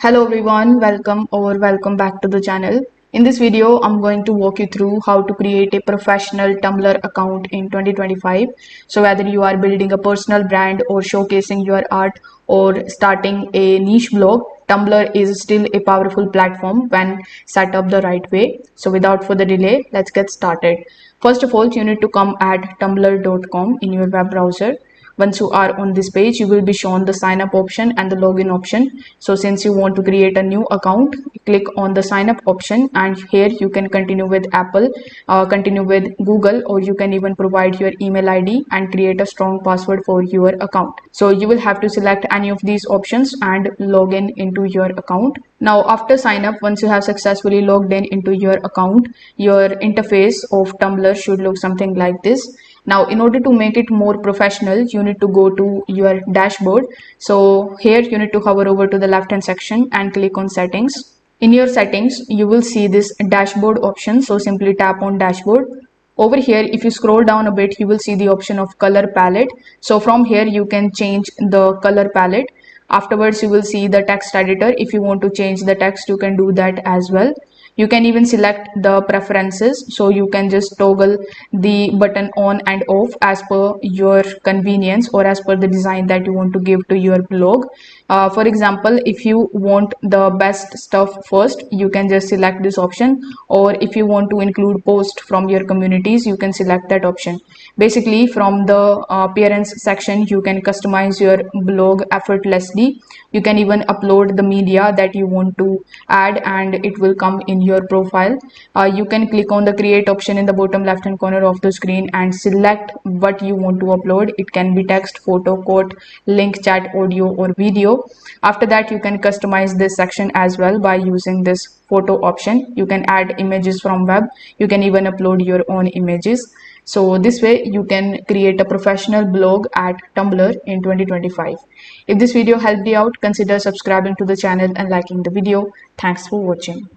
Hello everyone, welcome back to the channel. In this video, I'm going to walk you through how to create a professional Tumblr account in 2025. So whether you are building a personal brand or showcasing your art or starting a niche blog, Tumblr is still a powerful platform when set up the right way. So without further delay, let's get started. First of all, you need to come at tumblr.com in your web browser. Once you are on this page, you will be shown the sign up option and the login option. So since you want to create a new account, click on the sign up option, and here you can continue with Apple, continue with Google, or you can even provide your email ID and create a strong password for your account. So you will have to select any of these options and log in into your account. Now after sign up, once you have successfully logged in into your account, your interface of Tumblr should look something like this. Now, in order to make it more professional, you need to go to your dashboard. So here you need to hover over to the left hand section and click on settings. In your settings, you will see this dashboard option. So simply tap on dashboard. Over here, if you scroll down a bit, you will see the option of color palette. So from here, you can change the color palette. Afterwards, you will see the text editor. If you want to change the text, you can do that as well. You can even select the preferences, so you can just toggle the button on and off as per your convenience or as per the design that you want to give to your blog. For example, if you want the best stuff first, you can just select this option, or if you want to include post from your communities, you can select that option. Basically, from the appearance section, you can customize your blog effortlessly. You can even upload the media that you want to add and it will come in your profile. You can click on the create option in the bottom left hand corner of the screen and select what you want to upload. It can be text, photo, quote, link, chat, audio, or video. After that, you can customize this section as well by using this photo option. You can add images from web. You can even upload your own images. So this way you can create a professional blog at Tumblr in 2025. If this video helped you out, consider subscribing to the channel and liking the video. Thanks for watching.